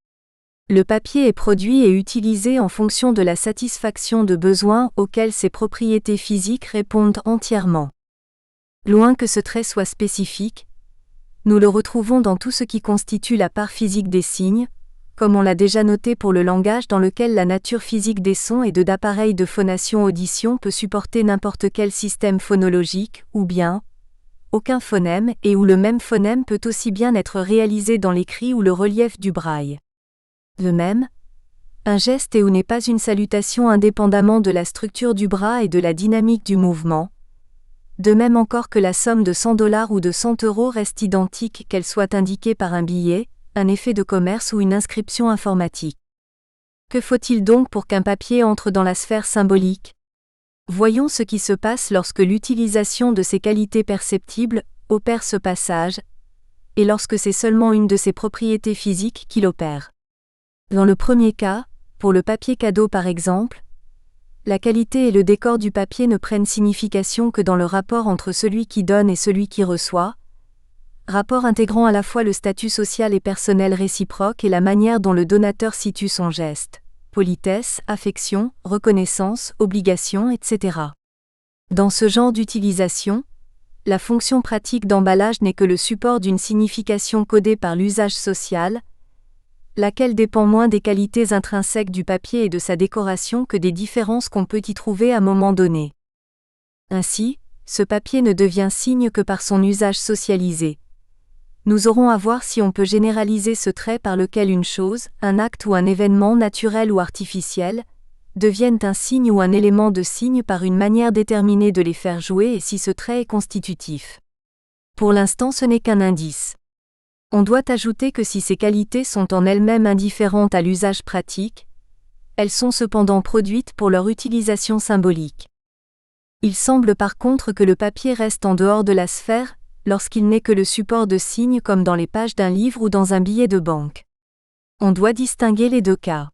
A: Le papier est produit et utilisé en fonction de la satisfaction de besoins auxquels ses propriétés physiques répondent entièrement. Loin que ce trait soit spécifique, nous le retrouvons dans tout ce qui constitue la part physique des signes, comme on l'a déjà noté pour le langage dans lequel la nature physique des sons et d'appareils de phonation-audition peut supporter n'importe quel système phonologique, ou bien aucun phonème, et où le même phonème peut aussi bien être réalisé dans l'écrit ou le relief du braille. De même, un geste est ou n'est pas une salutation indépendamment de la structure du bras et de la dynamique du mouvement. De même encore que la somme de $100 ou de 100 € reste identique qu'elle soit indiquée par un billet, un effet de commerce ou une inscription informatique. Que faut-il donc pour qu'un papier entre dans la sphère symbolique ? Voyons ce qui se passe lorsque l'utilisation de ses qualités perceptibles opère ce passage, et lorsque c'est seulement une de ses propriétés physiques qui l'opère. Dans le premier cas, pour le papier cadeau par exemple, la qualité et le décor du papier ne prennent signification que dans le rapport entre celui qui donne et celui qui reçoit, rapport intégrant à la fois le statut social et personnel réciproque et la manière dont le donateur situe son geste, politesse, affection, reconnaissance, obligation, etc. Dans ce genre d'utilisation, la fonction pratique d'emballage n'est que le support d'une signification codée par l'usage social, laquelle dépend moins des qualités intrinsèques du papier et de sa décoration que des différences qu'on peut y trouver à un moment donné. Ainsi, ce papier ne devient signe que par son usage socialisé. Nous aurons à voir si on peut généraliser ce trait par lequel une chose, un acte ou un événement naturel ou artificiel, deviennent un signe ou un élément de signe par une manière déterminée de les faire jouer et si ce trait est constitutif. Pour l'instant, ce n'est qu'un indice. On doit ajouter que si ces qualités sont en elles-mêmes indifférentes à l'usage pratique, elles sont cependant produites pour leur utilisation symbolique. Il semble par contre que le papier reste en dehors de la sphère, lorsqu'il n'est que le support de signes comme dans les pages d'un livre ou dans un billet de banque. On doit distinguer les deux cas.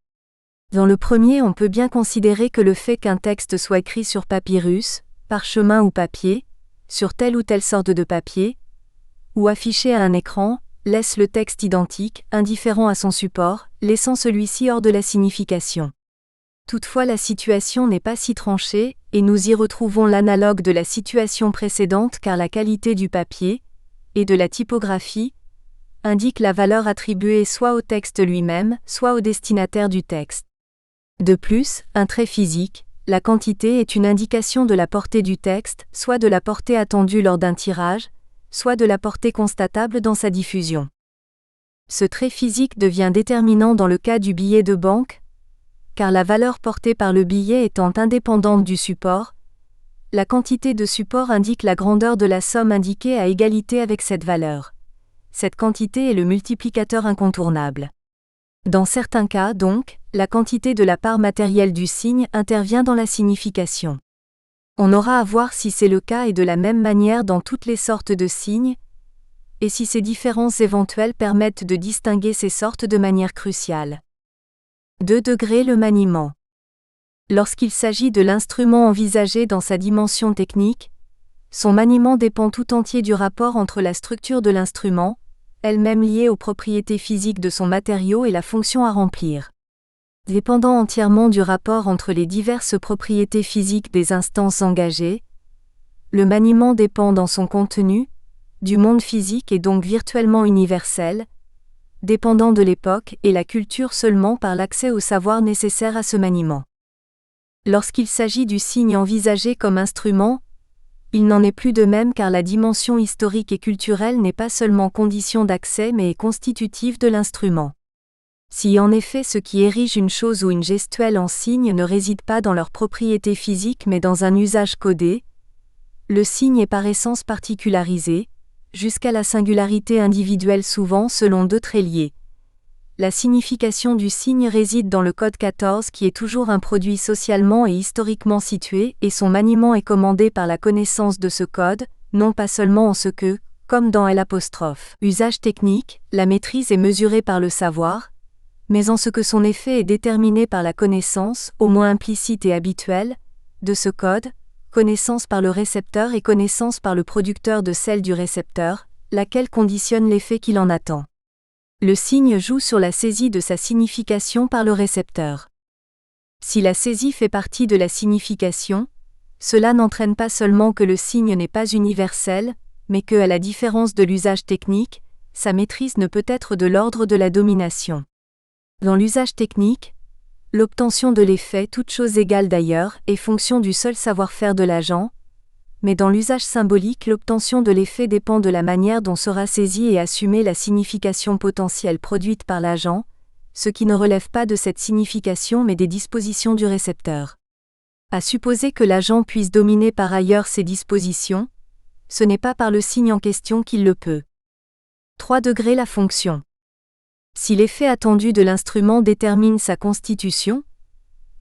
A: Dans le premier, on peut bien considérer que le fait qu'un texte soit écrit sur papyrus, parchemin ou papier, sur telle ou telle sorte de papier, ou affiché à un écran, laisse le texte identique, indifférent à son support, laissant celui-ci hors de la signification. Toutefois, la situation n'est pas si tranchée, et nous y retrouvons l'analogue de la situation précédente car la qualité du papier, et de la typographie, indique la valeur attribuée soit au texte lui-même, soit au destinataire du texte. De plus, un trait physique, la quantité est une indication de la portée du texte, soit de la portée attendue lors d'un tirage, soit de la portée constatable dans sa diffusion. Ce trait physique devient déterminant dans le cas du billet de banque, car la valeur portée par le billet étant indépendante du support, la quantité de support indique la grandeur de la somme indiquée à égalité avec cette valeur. Cette quantité est le multiplicateur incontournable. Dans certains cas donc, la quantité de la part matérielle du signe intervient dans la signification. On aura à voir si c'est le cas et de la même manière dans toutes les sortes de signes, et si ces différences éventuelles permettent de distinguer ces sortes de manière cruciale. 2 degrés le maniement. Lorsqu'il s'agit de l'instrument envisagé dans sa dimension technique, son maniement dépend tout entier du rapport entre la structure de l'instrument, elle-même liée aux propriétés physiques de son matériau et la fonction à remplir. Dépendant entièrement du rapport entre les diverses propriétés physiques des instances engagées, le maniement dépend dans son contenu, du monde physique et donc virtuellement universel, dépendant de l'époque et la culture seulement par l'accès au savoir nécessaire à ce maniement. Lorsqu'il s'agit du signe envisagé comme instrument, il n'en est plus de même car la dimension historique et culturelle n'est pas seulement condition d'accès mais est constitutive de l'instrument. Si en effet ce qui érige une chose ou une gestuelle en signe ne réside pas dans leur propriété physique mais dans un usage codé, le signe est par essence particularisé, jusqu'à la singularité individuelle souvent selon 2 traits liés. La signification du signe réside dans le code 14 qui est toujours un produit socialement et historiquement situé et son maniement est commandé par la connaissance de ce code, non pas seulement en ce que, comme dans L', usage technique, la maîtrise est mesurée par le savoir, mais en ce que son effet est déterminé par la connaissance, au moins implicite et habituelle, de ce code, connaissance par le récepteur et connaissance par le producteur de celle du récepteur, laquelle conditionne l'effet qu'il en attend. Le signe joue sur la saisie de sa signification par le récepteur. Si la saisie fait partie de la signification, cela n'entraîne pas seulement que le signe n'est pas universel, mais que, à la différence de l'usage technique, sa maîtrise ne peut être de l'ordre de la domination. Dans l'usage technique, l'obtention de l'effet, toute chose égale d'ailleurs, est fonction du seul savoir-faire de l'agent, mais dans l'usage symbolique, l'obtention de l'effet dépend de la manière dont sera saisie et assumée la signification potentielle produite par l'agent, ce qui ne relève pas de cette signification mais des dispositions du récepteur. À supposer que l'agent puisse dominer par ailleurs ces dispositions, ce n'est pas par le signe en question qu'il le peut. 3 degrés la fonction. Si l'effet attendu de l'instrument détermine sa constitution,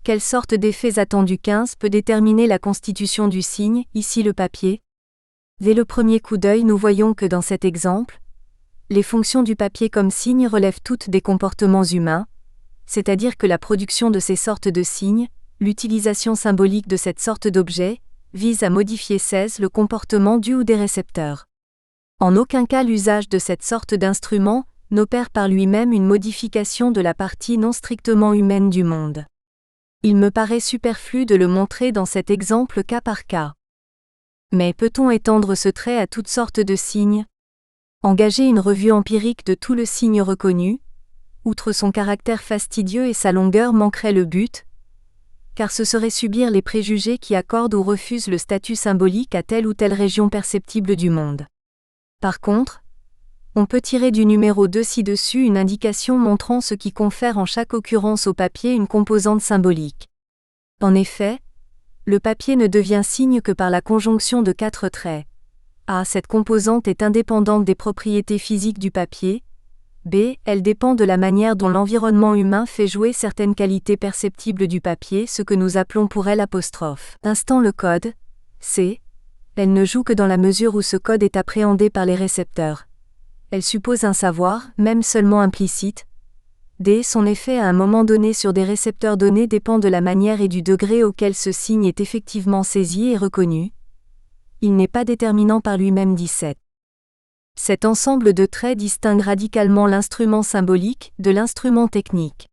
A: quelle sorte d'effets attendus 15 peut déterminer la constitution du signe, ici le papier? Dès le premier coup d'œil, nous voyons que dans cet exemple, les fonctions du papier comme signe relèvent toutes des comportements humains, c'est-à-dire que la production de ces sortes de signes, l'utilisation symbolique de cette sorte d'objet, vise à modifier le comportement du ou des récepteurs. En aucun cas l'usage de cette sorte d'instrument n'opère par lui-même une modification de la partie non strictement humaine du monde. Il me paraît superflu de le montrer dans cet exemple cas par cas. Mais peut-on étendre ce trait à toutes sortes de signes? Engager une revue empirique de tout le signe reconnu, outre son caractère fastidieux et sa longueur manquerait le but, car ce serait subir les préjugés qui accordent ou refusent le statut symbolique à telle ou telle région perceptible du monde. Par contre, on peut tirer du numéro 2 ci-dessus une indication montrant ce qui confère en chaque occurrence au papier une composante symbolique. En effet, le papier ne devient signe que par la conjonction de 4 traits. A. Cette composante est indépendante des propriétés physiques du papier. B. Elle dépend de la manière dont l'environnement humain fait jouer certaines qualités perceptibles du papier, ce que nous appelons pour elle instant le code. C. Elle ne joue que dans la mesure où ce code est appréhendé par les récepteurs. Elle suppose un savoir, même seulement implicite. D. Son effet à un moment donné sur des récepteurs donnés dépend de la manière et du degré auquel ce signe est effectivement saisi et reconnu. Il n'est pas déterminant par lui-même. 17. Cet ensemble de traits distingue radicalement l'instrument symbolique de l'instrument technique.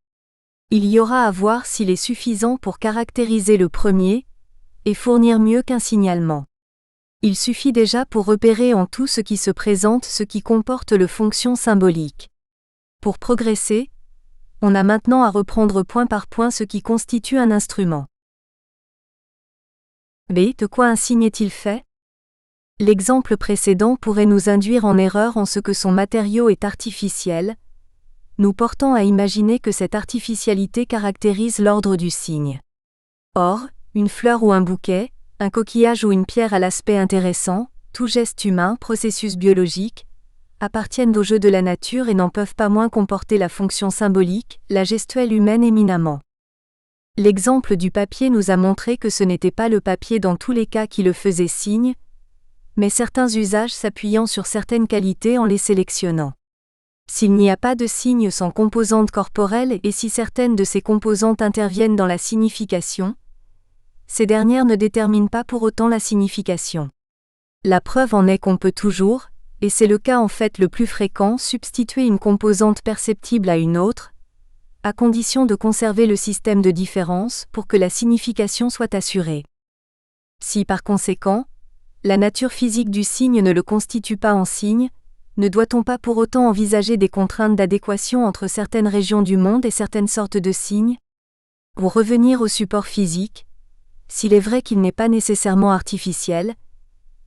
A: Il y aura à voir s'il est suffisant pour caractériser le premier et fournir mieux qu'un signalement. Il suffit déjà pour repérer en tout ce qui se présente ce qui comporte le fonction symbolique. Pour progresser, on a maintenant à reprendre point par point ce qui constitue un instrument. B. De quoi un signe est-il fait? L'exemple précédent pourrait nous induire en erreur en ce que son matériau est artificiel, nous portant à imaginer que cette artificialité caractérise l'ordre du signe. Or, une fleur ou un bouquet, un coquillage ou une pierre à l'aspect intéressant, tout geste humain, processus biologique, appartiennent au jeu de la nature et n'en peuvent pas moins comporter la fonction symbolique, la gestuelle humaine éminemment. L'exemple du papier nous a montré que ce n'était pas le papier dans tous les cas qui le faisait signe, mais certains usages s'appuyant sur certaines qualités en les sélectionnant. S'il n'y a pas de signe sans composante corporelle et si certaines de ces composantes interviennent dans la signification, ces dernières ne déterminent pas pour autant la signification. La preuve en est qu'on peut toujours, et c'est le cas en fait le plus fréquent, substituer une composante perceptible à une autre, à condition de conserver le système de différence pour que la signification soit assurée. Si par conséquent, la nature physique du signe ne le constitue pas en signe, ne doit-on pas pour autant envisager des contraintes d'adéquation entre certaines régions du monde et certaines sortes de signes? Pour revenir au support physique, s'il est vrai qu'il n'est pas nécessairement artificiel,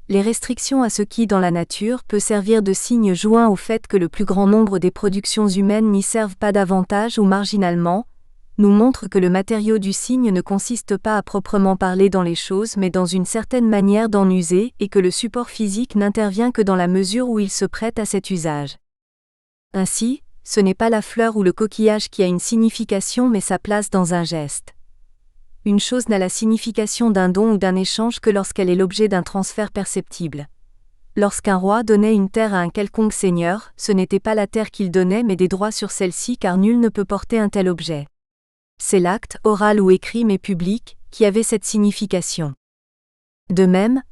A: les restrictions à ce qui dans la nature peut servir de signe joint au fait que le plus grand nombre des productions humaines n'y servent pas davantage ou marginalement, nous montrent que le matériau du signe ne consiste pas à proprement parler dans les choses mais dans une certaine manière d'en user et que le support physique n'intervient que dans la mesure où il se prête à cet usage. Ainsi, ce n'est pas la fleur ou le coquillage qui a une signification mais sa place dans un geste. Une chose n'a la signification d'un don ou d'un échange que lorsqu'elle est l'objet d'un transfert perceptible. Lorsqu'un roi donnait une terre à un quelconque seigneur, ce n'était pas la terre qu'il donnait mais des droits sur celle-ci car nul ne peut porter un tel objet. C'est l'acte, oral ou écrit mais public, qui avait cette signification. De même,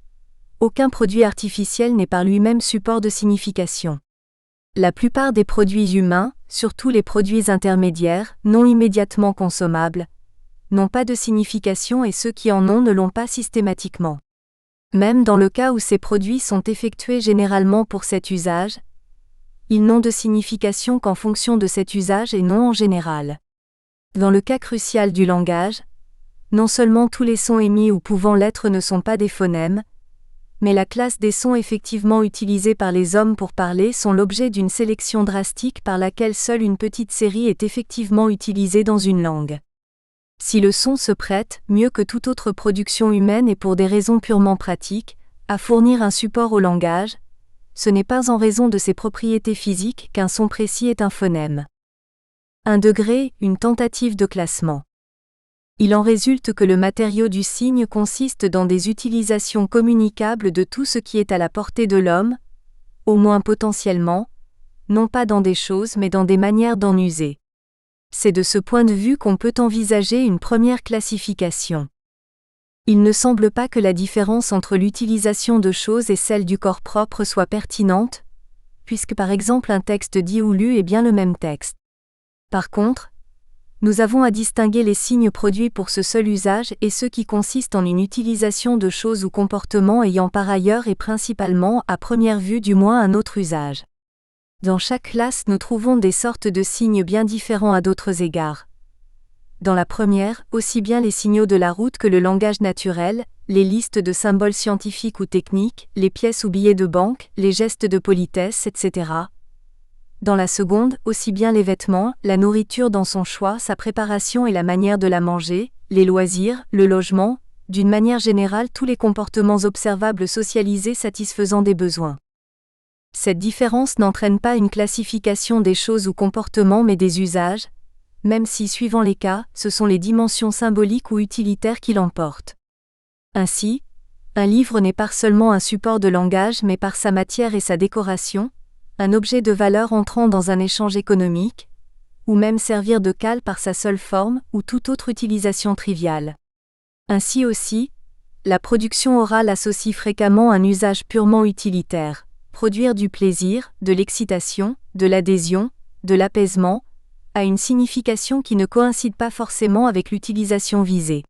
A: aucun produit artificiel n'est par lui-même support de signification. La plupart des produits humains, surtout les produits intermédiaires, non immédiatement consommables, n'ont pas de signification et ceux qui en ont ne l'ont pas systématiquement. Même dans le cas où ces produits sont effectués généralement pour cet usage, ils n'ont de signification qu'en fonction de cet usage et non en général. Dans le cas crucial du langage, non seulement tous les sons émis ou pouvant l'être ne sont pas des phonèmes, mais la classe des sons effectivement utilisés par les hommes pour parler sont l'objet d'une sélection drastique par laquelle seule une petite série est effectivement utilisée dans une langue. Si le son se prête, mieux que toute autre production humaine et pour des raisons purement pratiques, à fournir un support au langage, ce n'est pas en raison de ses propriétés physiques qu'un son précis est un phonème. 1 degré, une tentative de classement. Il en résulte que le matériau du signe consiste dans des utilisations communicables de tout ce qui est à la portée de l'homme, au moins potentiellement, non pas dans des choses mais dans des manières d'en user. C'est de ce point de vue qu'on peut envisager une première classification. Il ne semble pas que la différence entre l'utilisation de choses et celle du corps propre soit pertinente, puisque par exemple un texte dit ou lu est bien le même texte. Par contre, nous avons à distinguer les signes produits pour ce seul usage et ceux qui consistent en une utilisation de choses ou comportements ayant par ailleurs et principalement, à première vue du moins, un autre usage. Dans chaque classe nous trouvons des sortes de signes bien différents à d'autres égards. Dans la première, aussi bien les signaux de la route que le langage naturel, les listes de symboles scientifiques ou techniques, les pièces ou billets de banque, les gestes de politesse, etc. Dans la seconde, aussi bien les vêtements, la nourriture dans son choix, sa préparation et la manière de la manger, les loisirs, le logement, d'une manière générale tous les comportements observables socialisés satisfaisant des besoins. Cette différence n'entraîne pas une classification des choses ou comportements mais des usages, même si suivant les cas, ce sont les dimensions symboliques ou utilitaires qui l'emportent. Ainsi, un livre n'est pas seulement un support de langage mais par sa matière et sa décoration, un objet de valeur entrant dans un échange économique, ou même servir de cale par sa seule forme ou toute autre utilisation triviale. Ainsi aussi, la production orale associe fréquemment un usage purement utilitaire, produire du plaisir, de l'excitation, de l'adhésion, de l'apaisement, à une signification qui ne coïncide pas forcément avec l'utilisation visée.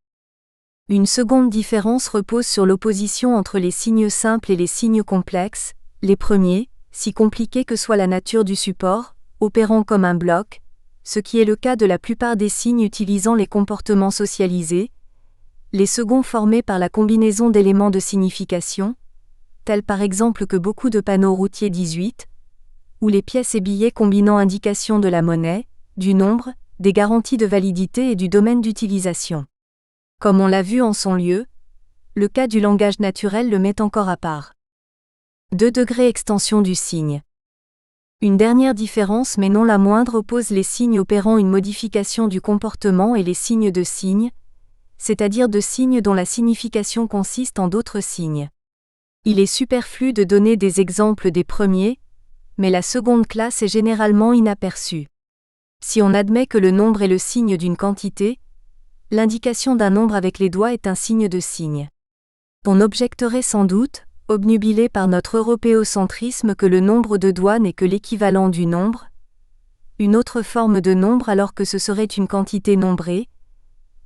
A: Une seconde différence repose sur l'opposition entre les signes simples et les signes complexes, les premiers, si compliquée que soit la nature du support, opérant comme un bloc, ce qui est le cas de la plupart des signes utilisant les comportements socialisés, les seconds formés par la combinaison d'éléments de signification, tels par exemple que beaucoup de panneaux routiers 18, ou les pièces et billets combinant indication de la monnaie, du nombre, des garanties de validité et du domaine d'utilisation. Comme on l'a vu en son lieu, le cas du langage naturel le met encore à part. 2 degrés extension du signe. Une dernière différence mais non la moindre oppose les signes opérant une modification du comportement et les signes de signes, c'est-à-dire de signes dont la signification consiste en d'autres signes. Il est superflu de donner des exemples des premiers, mais la seconde classe est généralement inaperçue. Si on admet que le nombre est le signe d'une quantité, l'indication d'un nombre avec les doigts est un signe de signe. On objecterait sans doute, obnubilé par notre européocentrisme, que le nombre de doigts n'est que l'équivalent du nombre, une autre forme de nombre alors que ce serait une quantité nombrée,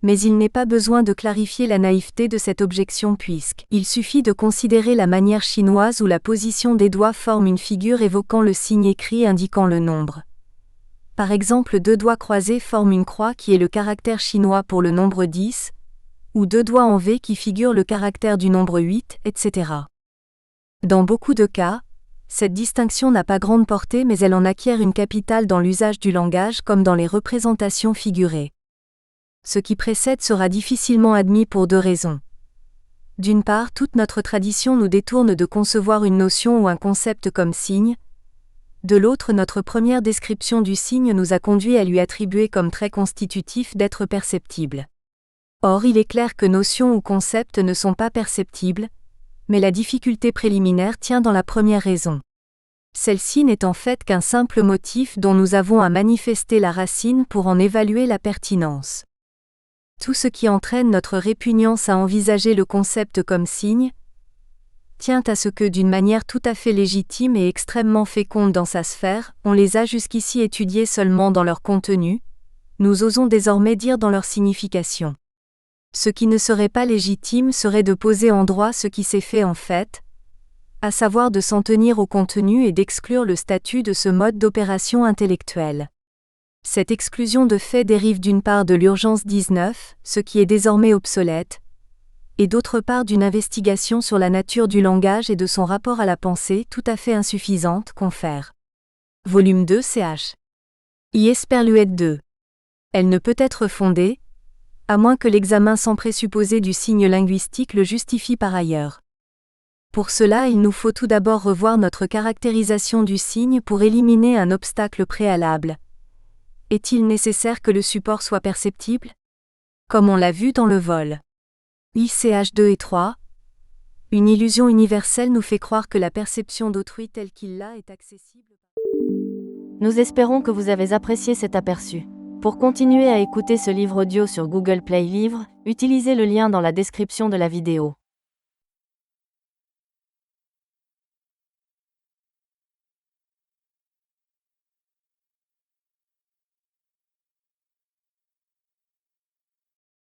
A: mais il n'est pas besoin de clarifier la naïveté de cette objection puisqu'il suffit de considérer la manière chinoise où la position des doigts forme une figure évoquant le signe écrit indiquant le nombre. Par exemple, 2 doigts croisés forment une croix qui est le caractère chinois pour le nombre 10, ou 2 doigts en V qui figurent le caractère du nombre 8, etc. Dans beaucoup de cas, cette distinction n'a pas grande portée mais elle en acquiert une capitale dans l'usage du langage comme dans les représentations figurées. Ce qui précède sera difficilement admis pour 2 raisons. D'une part, toute notre tradition nous détourne de concevoir une notion ou un concept comme signe. De l'autre, notre première description du signe nous a conduit à lui attribuer comme trait constitutif d'être perceptible. Or, il est clair que notion ou concept ne sont pas perceptibles, mais la difficulté préliminaire tient dans la première raison. Celle-ci n'est en fait qu'un simple motif dont nous avons à manifester la racine pour en évaluer la pertinence. Tout ce qui entraîne notre répugnance à envisager le concept comme signe, tient à ce que d'une manière tout à fait légitime et extrêmement féconde dans sa sphère, on les a jusqu'ici étudiés seulement dans leur contenu, nous osons désormais dire dans leur signification. Ce qui ne serait pas légitime serait de poser en droit ce qui s'est fait en fait, à savoir de s'en tenir au contenu et d'exclure le statut de ce mode d'opération intellectuelle. Cette exclusion de fait dérive d'une part de l'urgence 19, ce qui est désormais obsolète, et d'autre part d'une investigation sur la nature du langage et de son rapport à la pensée tout à fait insuffisante, confère. Volume 2 ch. I. Esperluette 2. Elle ne peut être fondée, à moins que l'examen sans présupposé du signe linguistique le justifie par ailleurs. Pour cela, il nous faut tout d'abord revoir notre caractérisation du signe pour éliminer un obstacle préalable. Est-il nécessaire que le support soit perceptible ? Comme on l'a vu dans le vol. ICH 2 et 3. Une illusion universelle nous fait croire que la perception d'autrui telle qu'il l'a est accessible.
B: Nous espérons que vous avez apprécié cet aperçu. Pour continuer à écouter ce livre audio sur Google Play Livres, utilisez le lien dans la description de la vidéo.